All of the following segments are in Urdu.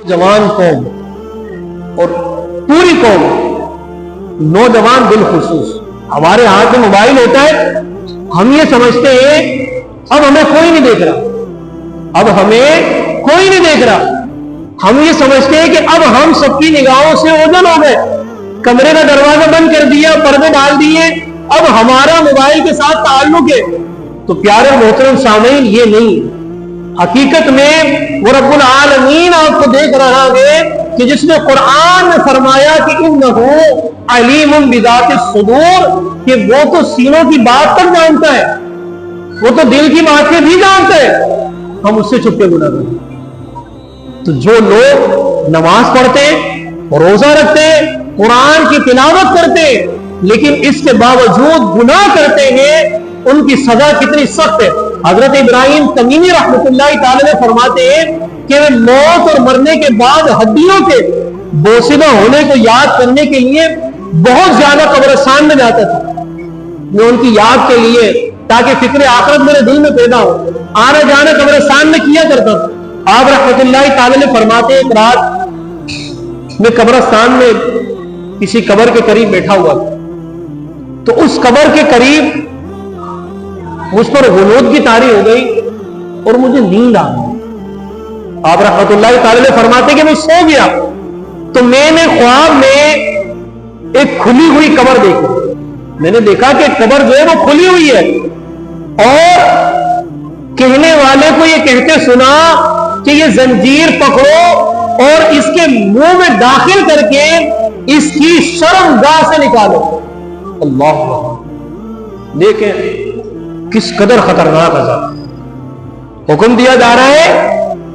جوان قوم اور پوری قوم، نوجوان بالخصوص، ہمارے ہاتھ میں موبائل ہوتا ہے، ہم یہ سمجھتے ہیں اب ہمیں کوئی نہیں دیکھ رہا، اب ہمیں کوئی نہیں دیکھ رہا، ہم یہ سمجھتے ہیں کہ اب ہم سب کی نگاہوں سے اوجھل ہو گئے، کمرے کا دروازہ بند کر دیا، پردے ڈال دیے، اب ہمارا موبائل کے ساتھ تعلق ہے۔ تو پیارے محترم سامعین، یہ نہیں، حقیقت میں وہ رب العالمین آپ کو دیکھ رہا ہے کہ جس نے قرآن میں فرمایا کہ انہو علیم بذات الصدور، کہ وہ تو سینوں کی بات تک جانتا ہے، وہ تو دل کی بات بھی جانتا ہے، ہم اس سے چھپ کے گناہ کرتے ہیں۔ تو جو لوگ نماز پڑھتے، روزہ رکھتے، قرآن کی تلاوت کرتے، لیکن اس کے باوجود گناہ کرتے ہیں، ان کی سزا کتنی سخت ہے۔ حضرت ابراہیم تمیمی رحمۃ اللہ تعالی نے فرماتے ہیں کہ وہ موت اور مرنے کے بعد ہڈیوں کے بوسیدہ ہونے کو یاد کرنے کے لیے بہت زیادہ قبرستان میں جاتا تھا، میں ان کی یاد کے لیے، تاکہ فکر آخرت میرے دل میں پیدا ہو، آنا جانا قبرستان میں کیا کرتا تھا۔ آپ رحمۃ اللہ تعالی نے فرماتے ایک رات میں قبرستان میں کسی قبر کے قریب بیٹھا ہوا تھا، تو اس قبر کے قریب مجھ پر غنود کی طاری ہو گئی اور مجھے نیند آ گئی۔ آپ رحمۃ اللہ تعالی نے فرماتے کہ میں سو گیا تو میں نے خواب میں ایک کھلی ہوئی قبر دیکھی، میں نے دیکھا کہ قبر جو ہے وہ کھلی ہوئی ہے، اور کہنے والے کو یہ کہتے سنا کہ یہ زنجیر پکڑو اور اس کے منہ میں داخل کر کے اس کی شرمگاہ سے نکالو۔ اللہ دیکھیں کس قدر خطرناک عذاب، حکم دیا جا رہا ہے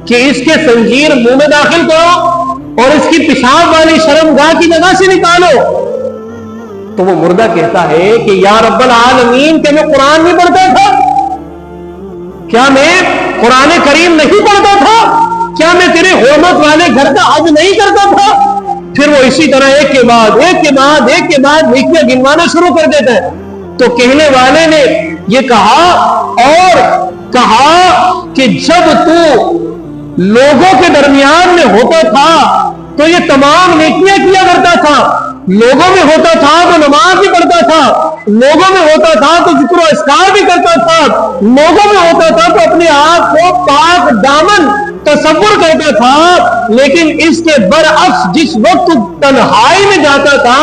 کہ اس کے زنجیر منہ میں داخل کرو اور اس کی پیشاب والی شرمگاہ کی جگہ سے نکالو۔ تو وہ مردہ کہتا ہے کہ یا رب العالمین، کہ میں قرآن نہیں پڑھتا تھا؟ کیا میں قرآن کریم نہیں پڑھتا تھا؟ کیا میں تیرے حرمت والے گھر کا حج نہیں کرتا تھا؟ پھر وہ اسی طرح ایک کے بعد ایک کے بعد ایک کے بعد نیکیاں گنوانا شروع کر دیتا ہے۔ تو کہنے والے نے یہ کہا اور کہا کہ جب تو لوگوں کے درمیان میں ہوتا تھا تو یہ تمام نیکیاں کیا کرتا تھا، لوگوں میں ہوتا تھا تو نماز بھی پڑھتا تھا، لوگوں میں ہوتا تھا تو ذکر و اذکار بھی کرتا تھا، لوگوں میں ہوتا تھا تو اپنے آپ کو پاک دامن تصور کرتا تھا، لیکن اس کے برعکس جس وقت تنہائی میں جاتا تھا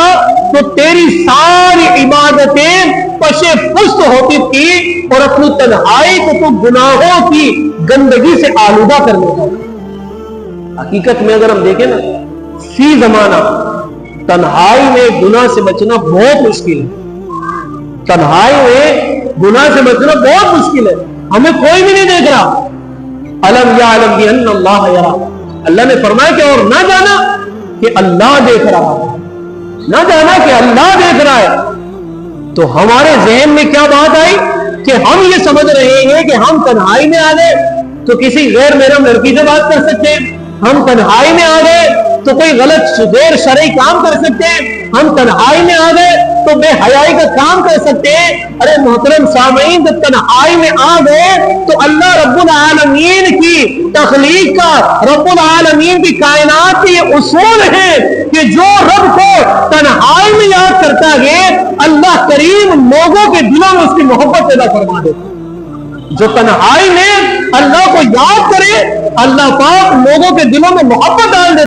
تو تیری ساری عبادتیں پشے پشت ہوتی تھی اور اپنی تنہائی کو تو گناہوں کی گندگی سے آلودہ کر لیتا تھا۔ حقیقت میں اگر ہم دیکھیں نا، فی زمانہ تنہائی میں گناہ سے بچنا بہت مشکل ہے، تنہائی میں گناہ سے بچنا بہت مشکل ہے، ہمیں کوئی بھی نہیں دیکھ رہا۔ الم یعلم بان اللہ یرا، اللہ نے فرمایا کہ اور نہ جانا کہ اللہ دیکھ رہا ہے، نہ جانا کہ اللہ دیکھ رہا ہے۔ تو ہمارے ذہن میں کیا بات آئی کہ ہم یہ سمجھ رہے ہیں کہ ہم تنہائی میں آ گئے تو کسی غیر محرم لڑکی سے بات کر سکتے ہیں، ہم تنہائی میں آ گئے تو کوئی غلط غیر شرعی کام کر سکتے ہیں، ہم تنہائی میں آ گئے تو بے حیائی کا کام کر سکتے ہیں۔ ارے محترم سامعین، جب تنہائی میں آ گئے تو اللہ رب العالمین کی تخلیق کا، رب العالمین کی کائنات کے یہ اصول ہیں کہ جو رب کو تنہائی میں یاد کرتا ہے اللہ کریم لوگوں کے دلوں میں اس کی محبت پیدا فرما دیتا ہے۔ جو تنہائی میں اللہ کو یاد کرے اللہ پاک لوگوں کے دلوں میں محبت ڈال دیتا ہے۔